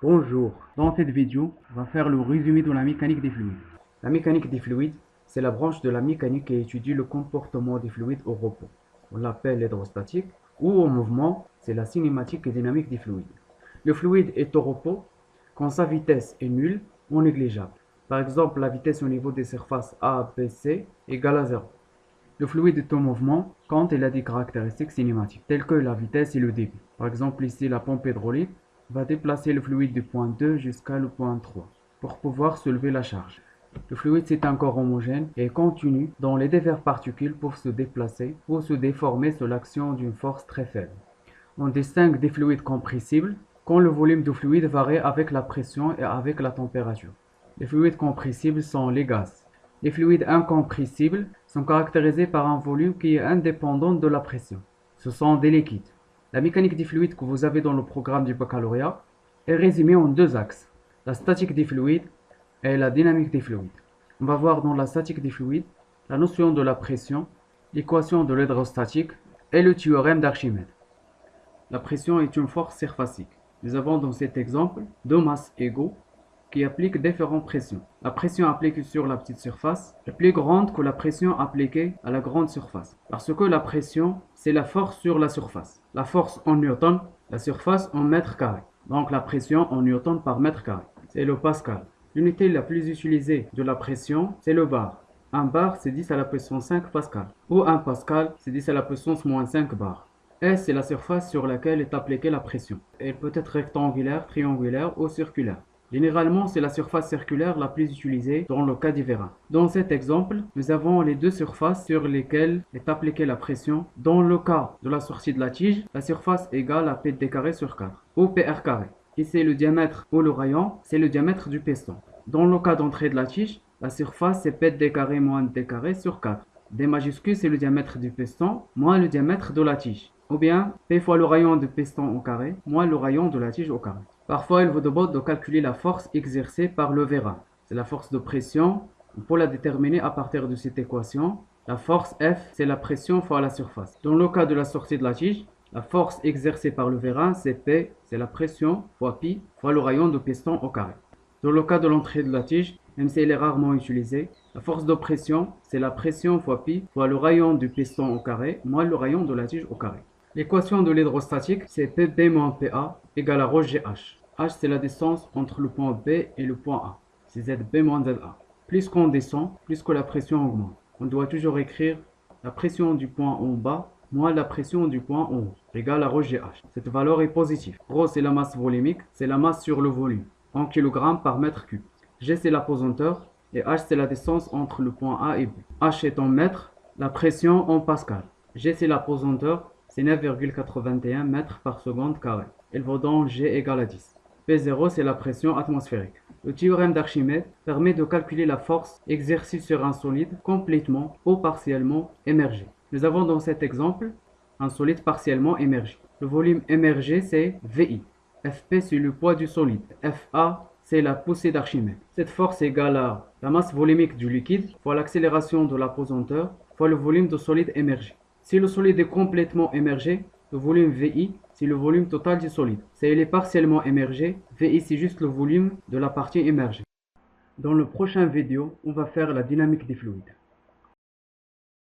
Bonjour, dans cette vidéo, on va faire le résumé de la mécanique des fluides. La mécanique des fluides, c'est la branche de la mécanique qui étudie le comportement des fluides au repos. On l'appelle l'hydrostatique, ou au mouvement, c'est la cinématique et dynamique des fluides. Le fluide est au repos quand sa vitesse est nulle ou négligeable. Par exemple, la vitesse au niveau des surfaces A, B, C égale à 0. Le fluide est en mouvement quand il a des caractéristiques cinématiques, telles que la vitesse et le débit. Par exemple, ici, la pompe hydraulique va déplacer le fluide du point 2 jusqu'à le point 3 pour pouvoir soulever la charge. Le fluide, c'est un corps homogène et continu dont les diverses particules peuvent se déplacer ou se déformer sous l'action d'une force très faible. On distingue des fluides compressibles quand le volume du fluide varie avec la pression et avec la température. Les fluides compressibles sont les gaz. Les fluides incompressibles sont caractérisés par un volume qui est indépendant de la pression. Ce sont des liquides. La mécanique des fluides que vous avez dans le programme du baccalauréat est résumée en deux axes, la statique des fluides et la dynamique des fluides. On va voir dans la statique des fluides la notion de la pression, l'équation de l'hydrostatique et le théorème d'Archimède. La pression est une force surfacique. Nous avons dans cet exemple deux masses égaux qui appliquent différentes pressions. La pression appliquée sur la petite surface est plus grande que la pression appliquée à la grande surface. Parce que la pression, c'est la force sur la surface. La force en newton, la surface en mètres carrés. Donc la pression en newton par mètre carré. C'est le pascal. L'unité la plus utilisée de la pression, c'est le bar. Un bar, c'est 10 à la puissance 5 pascal. Ou un pascal, c'est 10 à la puissance moins 5 bar. S, c'est la surface sur laquelle est appliquée la pression. Elle peut être rectangulaire, triangulaire ou circulaire. Généralement, c'est la surface circulaire la plus utilisée dans le cas divers. Dans cet exemple, nous avons les deux surfaces sur lesquelles est appliquée la pression. Dans le cas de la sortie de la tige, la surface égale à PD carré sur 4, ou PR carré. Ici, le diamètre ou le rayon, c'est le diamètre du piston. Dans le cas d'entrée de la tige, la surface c'est PD carré moins D carré sur 4. D majuscule, c'est le diamètre du piston moins le diamètre de la tige. Ou bien P fois le rayon du piston au carré moins le rayon de la tige au carré. Parfois, il vous demande de calculer la force exercée par le vérin. C'est la force de pression. On peut la déterminer à partir de cette équation. La force F, c'est la pression fois la surface. Dans le cas de la sortie de la tige, la force exercée par le vérin, c'est P, c'est la pression fois pi fois le rayon de piston au carré. Dans le cas de l'entrée de la tige, même si elle est rarement utilisée, la force de pression, c'est la pression fois pi fois le rayon du piston au carré moins le rayon de la tige au carré. L'équation de l'hydrostatique, c'est PB moins PA égale à ρ GH. H, c'est la distance entre le point B et le point A. C'est ZB moins ZA. Plus qu'on descend, plus que la pression augmente. On doit toujours écrire la pression du point en bas moins la pression du point en haut égale à ρ GH. Cette valeur est positive. ρ, c'est la masse volumique, c'est la masse sur le volume, en kg par mètre cube. G, c'est la pesanteur et H, c'est la distance entre le point A et B. H est en mètres, la pression en pascal. G, c'est la pesanteur, c'est 9,81 mètres par seconde carré. Il vaut donc G égale à 10. P0, c'est la pression atmosphérique. Le théorème d'Archimède permet de calculer la force exercée sur un solide complètement ou partiellement émergé. Nous avons dans cet exemple un solide partiellement émergé. Le volume émergé, c'est VI. Fp, c'est le poids du solide. Fa, c'est la poussée d'Archimède. Cette force est égale à la masse volumique du liquide fois l'accélération de la pesanteur fois le volume du solide émergé. Si le solide est complètement émergé, le volume VI, c'est le volume total du solide. Si il est partiellement émergé, VI, c'est juste le volume de la partie émergée. Dans le prochain vidéo, on va faire la dynamique des fluides.